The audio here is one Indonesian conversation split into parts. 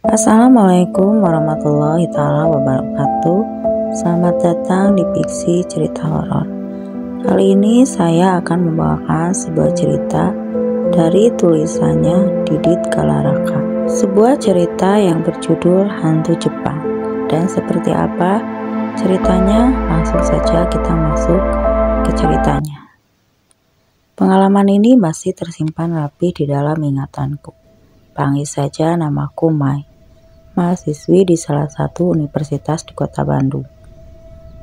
Assalamualaikum warahmatullahi wabarakatuh. Selamat datang di Fiksi Cerita Horor. Kali ini saya akan membawakan sebuah cerita dari tulisannya Didit Galaraka. Sebuah cerita yang berjudul Hantu Jepang. Dan seperti apa ceritanya? Langsung saja kita masuk ke ceritanya. Pengalaman ini masih tersimpan rapi di dalam ingatanku. Panggil saja namaku Mai, mahasiswi di salah satu universitas di kota Bandung.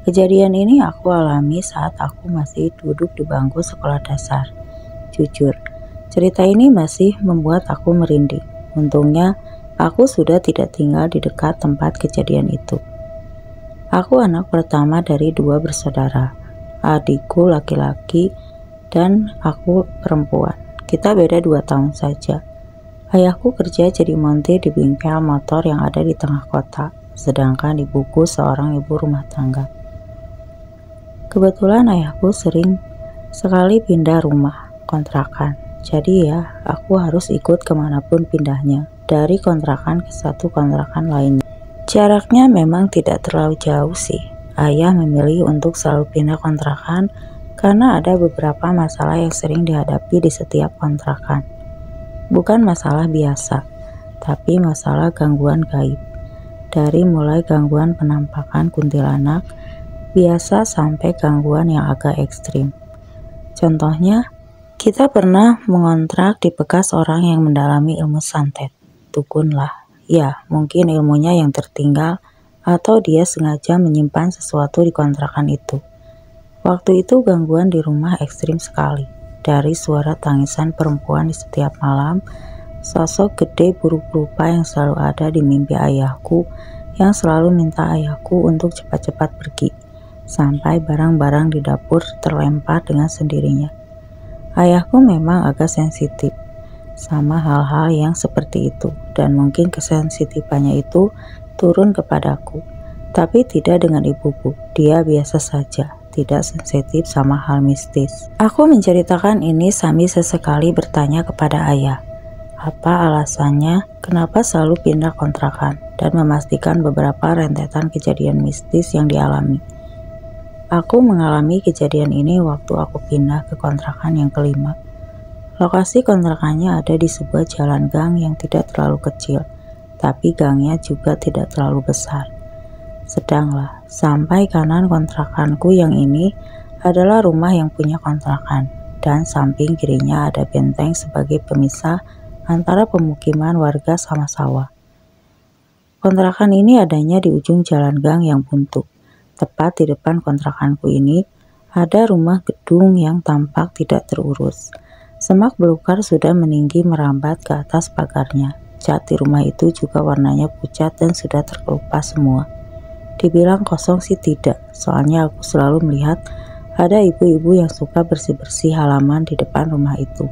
Kejadian ini aku alami saat aku masih duduk di bangku sekolah dasar. Jujur, cerita ini masih membuat aku merinding. Untungnya, aku sudah tidak tinggal di dekat tempat kejadian itu. Aku anak pertama dari 2 bersaudara. Adikku laki-laki dan aku perempuan. Kita beda 2 tahun saja. Ayahku kerja jadi montir di bengkel motor yang ada di tengah kota, sedangkan ibuku seorang ibu rumah tangga. Kebetulan ayahku sering sekali pindah rumah kontrakan, jadi ya aku harus ikut kemanapun pindahnya, dari kontrakan ke satu kontrakan lainnya. Jaraknya memang tidak terlalu jauh sih. Ayah memilih untuk selalu pindah kontrakan karena ada beberapa masalah yang sering dihadapi di setiap kontrakan. Bukan masalah biasa, tapi masalah gangguan gaib. Dari mulai gangguan penampakan kuntilanak biasa sampai gangguan yang agak ekstrim. Contohnya, kita pernah mengontrak di bekas orang yang mendalami ilmu santet. Dukun lah. Ya, mungkin ilmunya yang tertinggal atau dia sengaja menyimpan sesuatu di kontrakan itu. Waktu itu gangguan di rumah ekstrim sekali. Dari suara tangisan perempuan di setiap malam, sosok gede buruk rupa yang selalu ada di mimpi ayahku, yang selalu minta ayahku untuk cepat-cepat pergi, sampai barang-barang di dapur terlempar dengan sendirinya. Ayahku memang agak sensitif sama hal-hal yang seperti itu, dan mungkin kesensitifannya itu turun kepadaku. Tapi tidak dengan ibuku, dia biasa saja, tidak sensitif sama hal mistis. Aku menceritakan ini sambil sesekali bertanya kepada ayah, apa alasannya kenapa selalu pindah kontrakan, dan memastikan beberapa rentetan kejadian mistis yang dialami. Aku mengalami kejadian ini waktu aku pindah ke kontrakan yang kelima. Lokasi kontrakannya ada di sebuah jalan gang yang tidak terlalu kecil, tapi gangnya juga tidak terlalu besar. Sedanglah, sampai kanan kontrakanku yang ini adalah rumah yang punya kontrakan, dan samping kirinya ada benteng sebagai pemisah antara pemukiman warga sama sawah. Kontrakan ini adanya di ujung jalan gang yang buntu. Tepat di depan kontrakanku ini ada rumah gedung yang tampak tidak terurus. Semak belukar sudah meninggi merambat ke atas pagarnya. Cat di rumah itu juga warnanya pucat dan sudah terkelupas semua. Dibilang kosong sih tidak, soalnya aku selalu melihat ada ibu-ibu yang suka bersih-bersih halaman di depan rumah itu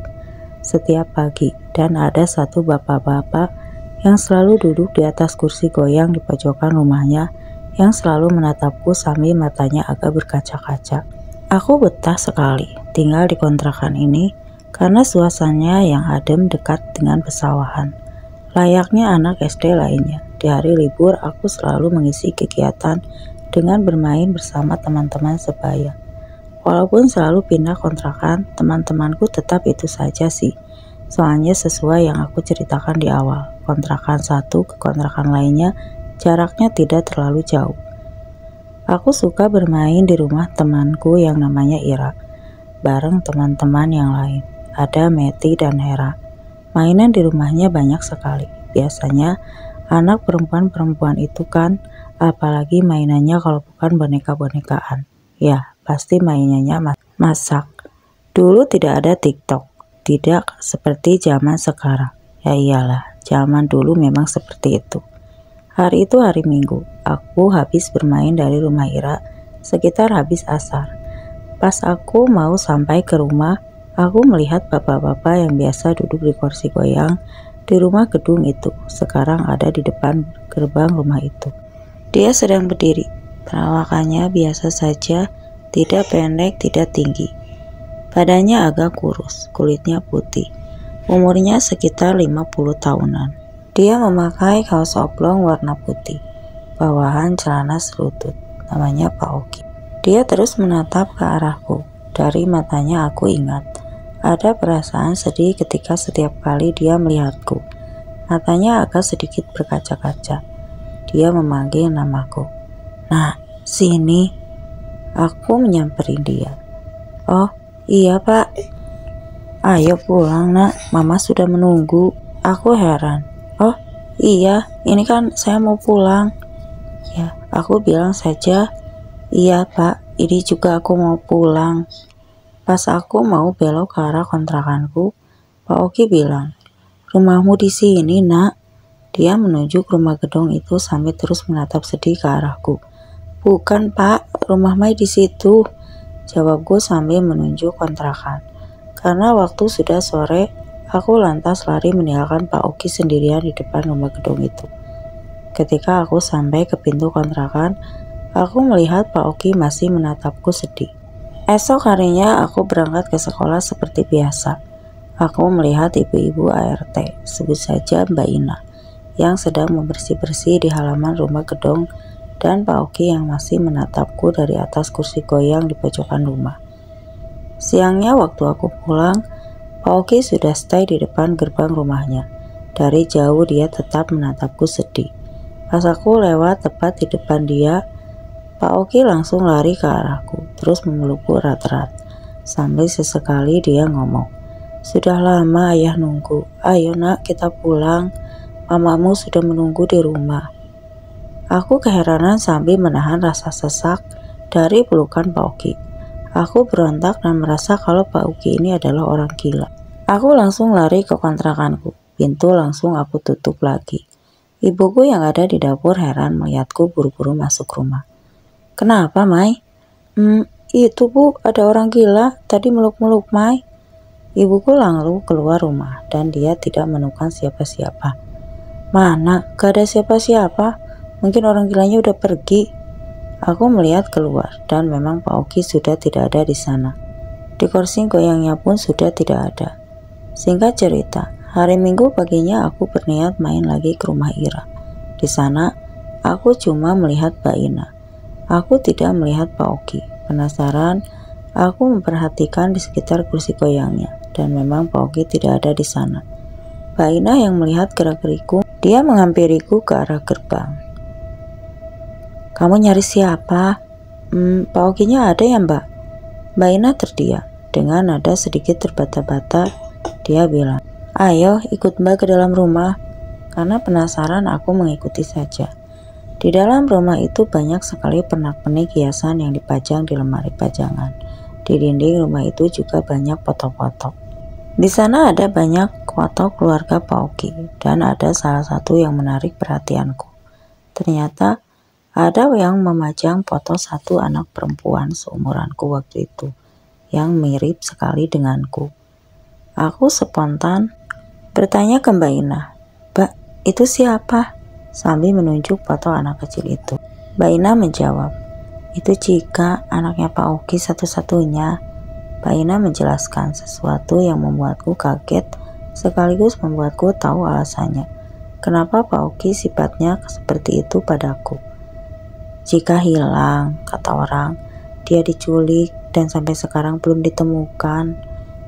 setiap pagi, dan ada satu bapak-bapak yang selalu duduk di atas kursi goyang di pojokan rumahnya yang selalu menatapku sambil matanya agak berkaca-kaca. Aku betah sekali tinggal di kontrakan ini karena suasananya yang adem dekat dengan pesawahan. Layaknya anak SD lainnya, di hari libur aku selalu mengisi kegiatan dengan bermain bersama teman-teman sebaya. Walaupun selalu pindah kontrakan, teman-temanku tetap itu saja sih. Soalnya sesuai yang aku ceritakan di awal, kontrakan satu ke kontrakan lainnya jaraknya tidak terlalu jauh. Aku suka bermain di rumah temanku yang namanya Ira, bareng teman-teman yang lain. Ada Meti dan Hera. Mainan di rumahnya banyak sekali. Biasanya anak perempuan-perempuan itu kan, apalagi mainannya kalau bukan boneka-bonekaan. Ya, pasti mainannya masak. Dulu tidak ada TikTok, tidak seperti zaman sekarang. Ya iyalah, zaman dulu memang seperti itu. Hari itu hari Minggu, aku habis bermain dari rumah Ira sekitar habis asar. Pas aku mau sampai ke rumah, aku melihat bapak-bapak yang biasa duduk di kursi goyang di rumah gedung itu, sekarang ada di depan gerbang rumah itu. Dia sedang berdiri, perawakannya biasa saja, tidak pendek, tidak tinggi. Badannya agak kurus, kulitnya putih. Umurnya sekitar 50 tahunan. Dia memakai kaos oblong warna putih, bawahan celana selutut, namanya Pak Oki. Dia terus menatap ke arahku. Dari matanya aku ingat, ada perasaan sedih ketika setiap kali dia melihatku. Matanya agak sedikit berkaca-kaca. Dia memanggil namaku. "Nah, sini." Aku menyamperin dia. "Oh, iya Pak. Ayo pulang nak, Mama sudah menunggu." Aku heran. "Oh iya, ini kan saya mau pulang." Ya, aku bilang saja, "Iya Pak, ini juga aku mau pulang." Pas aku mau belok ke arah kontrakanku, Pak Oki bilang, "Rumahmu di sini nak." Dia menunjuk rumah gedung itu sambil terus menatap sedih ke arahku. "Bukan Pak, rumah Mai di situ," jawabku sambil menunjuk kontrakan. Karena waktu sudah sore, aku lantas lari meninggalkan Pak Oki sendirian di depan rumah gedung itu. Ketika aku sampai ke pintu kontrakan, aku melihat Pak Oki masih menatapku sedih. Esok harinya aku berangkat ke sekolah seperti biasa. Aku melihat ibu-ibu ART, sebut saja Mbak Ina, yang sedang membersih-bersih di halaman rumah gedung, dan Pak Oki yang masih menatapku dari atas kursi goyang di pojokan rumah. Siangnya waktu aku pulang, Pak Oki sudah stay di depan gerbang rumahnya. Dari jauh dia tetap menatapku sedih. Pas aku lewat tepat di depan dia, Pak Oki langsung lari ke arahku, terus memelukku erat-erat. Sambil sesekali dia ngomong, "Sudah lama ayah nunggu, ayo nak kita pulang, mamamu sudah menunggu di rumah." Aku keheranan sambil menahan rasa sesak dari pelukan Pak Oki. Aku berontak dan merasa kalau Pak Oki ini adalah orang gila. Aku langsung lari ke kontrakanku, pintu langsung aku tutup lagi. Ibuku yang ada di dapur heran melihatku buru-buru masuk rumah. "Kenapa Mai?" Itu Bu, ada orang gila tadi meluk-meluk Mai." Ibuku lalu keluar rumah dan dia tidak menemukan siapa-siapa. "Mana? Gak ada siapa-siapa. Mungkin orang gilanya udah pergi." Aku melihat keluar dan memang Pak Oki sudah tidak ada di sana. Di kursi goyangnya pun sudah tidak ada. Singkat cerita, hari Minggu paginya aku berniat main lagi ke rumah Ira. Di sana, aku cuma melihat Mbak Ina. Aku tidak melihat Pak Oki. Penasaran, aku memperhatikan di sekitar kursi goyangnya dan memang Pak Oki tidak ada di sana. Mbak Ina yang melihat gerak-gerikku, dia menghampiriku ke arah gerbang. "Kamu nyari siapa?" Pak Okinya ada ya Mbak?" Mbak Ina terdiam. Dengan nada sedikit terbata-bata, dia bilang, "Ayo ikut Mbak ke dalam rumah." Karena penasaran aku mengikuti saja. Di dalam rumah itu banyak sekali pernak-pernik hiasan yang dipajang di lemari pajangan. Di dinding rumah itu juga banyak foto-foto. Di sana ada banyak foto keluarga Pak Oki dan ada salah satu yang menarik perhatianku. Ternyata ada yang memajang foto satu anak perempuan seumuranku waktu itu, yang mirip sekali denganku. Aku spontan bertanya ke Mbak Ina, "Mbak, itu siapa?" sambil menunjuk foto anak kecil itu. Mbak Ina menjawab, "Itu Cika, anaknya Pak Oki satu-satunya." Mbak Ina menjelaskan sesuatu yang membuatku kaget sekaligus membuatku tahu alasannya. Kenapa Pak Oki sifatnya seperti itu padaku. "Jika hilang," kata orang, "dia diculik dan sampai sekarang belum ditemukan.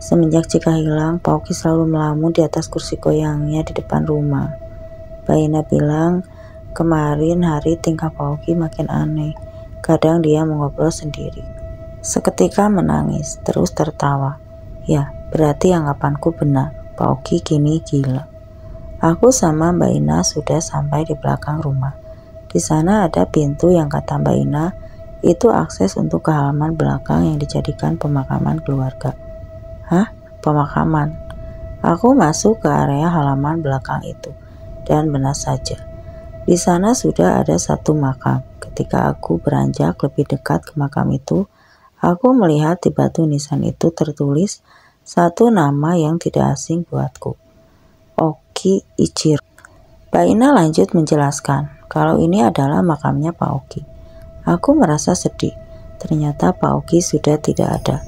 Semenjak Jika hilang, Pak Oki selalu melamun di atas kursi goyangnya di depan rumah." Mbak Ina bilang, kemarin hari tingkah Pak Oki makin aneh. Kadang dia mengobrol sendiri. Seketika menangis, terus tertawa. Ya, berarti anggapanku benar. Pak Oki kini gila. Aku sama Mbak Ina sudah sampai di belakang rumah. Di sana ada pintu yang kata Mbak Ina itu akses untuk ke halaman belakang yang dijadikan pemakaman keluarga. Hah? Pemakaman? Aku masuk ke area halaman belakang itu dan benar saja. Di sana sudah ada satu makam. Ketika aku beranjak lebih dekat ke makam itu, aku melihat di batu nisan itu tertulis satu nama yang tidak asing buatku. Oki Ichiro. Mbak Ina lanjut menjelaskan kalau ini adalah makamnya Pak Oki. Aku merasa sedih. Ternyata Pak Oki sudah tidak ada.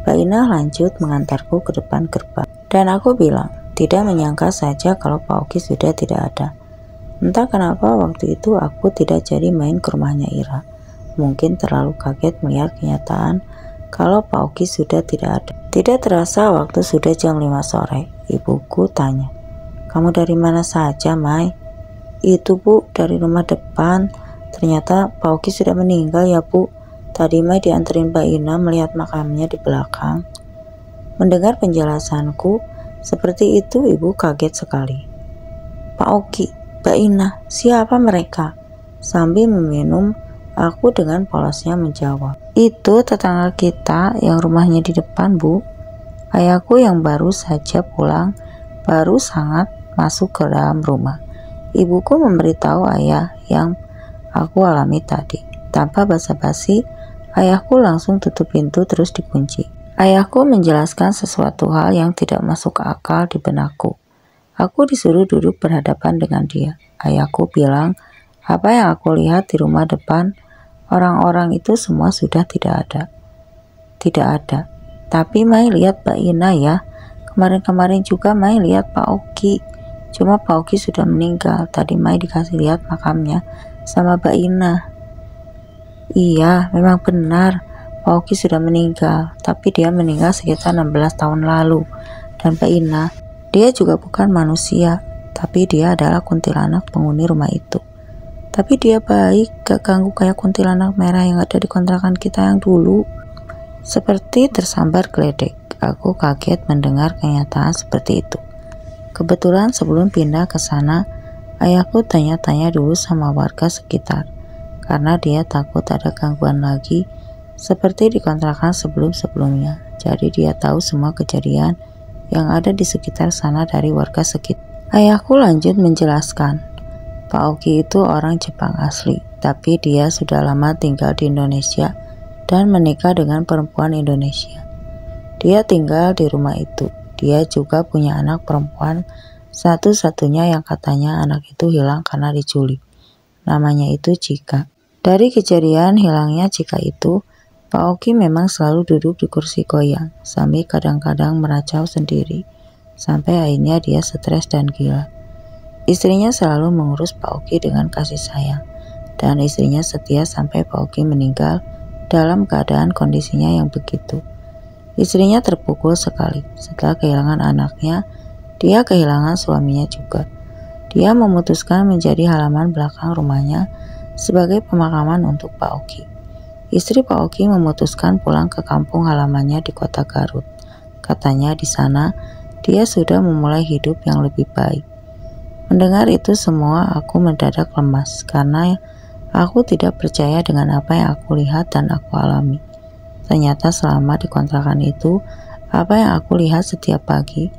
Mbak Ina lanjut mengantarku ke depan gerbang. Dan aku bilang, Tidak menyangka saja kalau Pak Oki sudah tidak ada. Entah kenapa waktu itu aku tidak jadi main ke rumahnya Ira. Mungkin terlalu kaget melihat kenyataan kalau Pak Oki sudah tidak ada. Tidak terasa waktu sudah jam 5 sore. Ibuku tanya, "Kamu dari mana saja, Mai?" "Itu, Bu, dari rumah depan. Ternyata Pak Oki sudah meninggal ya, Bu. Tadi Mai dianterin Mbak Ina melihat makamnya di belakang." Mendengar penjelasanku seperti itu, ibu kaget sekali. "Pak Oki, Mbak Ina, siapa mereka?" Sambil meminum, aku dengan polosnya menjawab, "Itu tetangga kita yang rumahnya di depan, Bu. Ayahku yang baru saja pulang, baru sangat masuk ke dalam rumah." Ibuku memberitahu ayah yang aku alami tadi. Tanpa basa-basi, ayahku langsung tutup pintu terus dikunci. Ayahku menjelaskan sesuatu hal yang tidak masuk akal di benakku. Aku disuruh duduk berhadapan dengan dia. Ayahku bilang, apa yang aku lihat di rumah depan, orang-orang itu semua sudah tidak ada. Tidak ada. Tapi Mai lihat Mbak Ina ya. Kemarin-kemarin juga Mai lihat Pak Oki. Cuma Pak Oki sudah meninggal. Tadi Mai dikasih lihat makamnya sama Mbak Ina. Iya, memang benar. Pak Oki sudah meninggal, tapi dia meninggal sekitar 16 tahun lalu. Dan Mbak Ina, dia juga bukan manusia, tapi dia adalah kuntilanak penghuni rumah itu. Tapi dia baik, gak ganggu kayak kuntilanak merah yang ada di kontrakan kita yang dulu. Seperti tersambar geledek, aku kaget mendengar kenyataan seperti itu. Kebetulan sebelum pindah ke sana, ayahku tanya-tanya dulu sama warga sekitar, karena dia takut ada gangguan lagi seperti di kontrakan sebelum-sebelumnya. Jadi dia tahu semua kejadian yang ada di sekitar sana dari warga sekitar. Ayahku lanjut menjelaskan, Pak Oki itu orang Jepang asli, tapi dia sudah lama tinggal di Indonesia dan menikah dengan perempuan Indonesia. Dia tinggal di rumah itu. Dia juga punya anak perempuan satu-satunya yang katanya anak itu hilang karena diculik. Namanya itu Cika. Dari kejadian hilangnya Cika itu, Pak Oki memang selalu duduk di kursi goyang, sambil kadang-kadang meracau sendiri, sampai akhirnya dia stres dan gila. Istrinya selalu mengurus Pak Oki dengan kasih sayang, dan istrinya setia sampai Pak Oki meninggal dalam keadaan kondisinya yang begitu. Istrinya terpukul sekali. Setelah kehilangan anaknya, dia kehilangan suaminya juga. Dia memutuskan menjadi halaman belakang rumahnya sebagai pemakaman untuk Pak Oki. Istri Pak Oki memutuskan pulang ke kampung halamannya di kota Garut. Katanya di sana dia sudah memulai hidup yang lebih baik. Mendengar itu semua, aku mendadak lemas karena aku tidak percaya dengan apa yang aku lihat dan aku alami. Ternyata selama di kontrakan itu, apa yang aku lihat setiap pagi,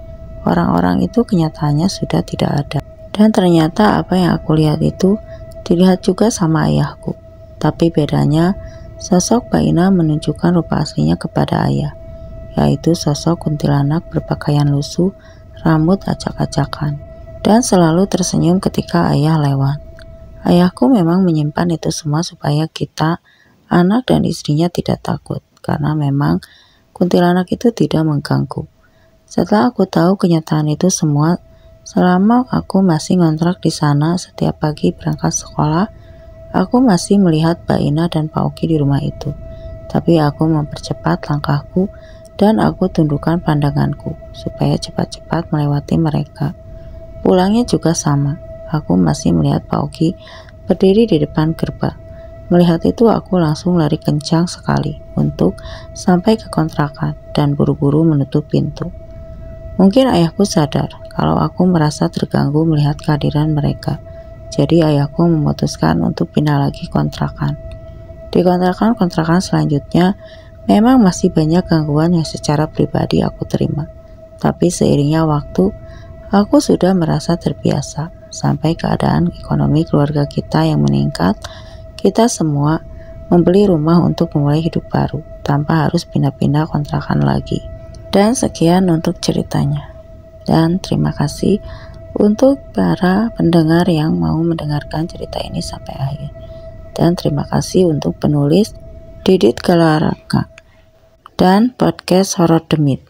orang-orang itu kenyataannya sudah tidak ada. Dan ternyata apa yang aku lihat itu dilihat juga sama ayahku. Tapi bedanya, sosok Mbak Ina menunjukkan rupa aslinya kepada ayah, yaitu sosok kuntilanak berpakaian lusuh, rambut acak-acakan, dan selalu tersenyum ketika ayah lewat. Ayahku memang menyimpan itu semua supaya kita, anak dan istrinya tidak takut, karena memang kuntilanak itu tidak mengganggu. Setelah aku tahu kenyataan itu semua, selama aku masih ngontrak di sana setiap pagi berangkat sekolah, aku masih melihat Mbak Ina dan Pak Oki di rumah itu. Tapi aku mempercepat langkahku dan aku tundukkan pandanganku supaya cepat-cepat melewati mereka. Pulangnya juga sama. Aku masih melihat Pak Oki berdiri di depan gerbang. Melihat itu aku langsung lari kencang sekali untuk sampai ke kontrakan dan buru-buru menutup pintu. Mungkin ayahku sadar kalau aku merasa terganggu melihat kehadiran mereka. Jadi ayahku memutuskan untuk pindah lagi kontrakan. Di kontrakan-kontrakan selanjutnya memang masih banyak gangguan yang secara pribadi aku terima. Tapi seiringnya waktu, aku sudah merasa terbiasa. Sampai keadaan ekonomi keluarga kita yang meningkat, kita semua membeli rumah untuk memulai hidup baru tanpa harus pindah-pindah kontrakan lagi. Dan sekian untuk ceritanya. Dan terima kasih untuk para pendengar yang mau mendengarkan cerita ini sampai akhir. Dan terima kasih untuk penulis Didit Galaraka dan podcast Horor Demit.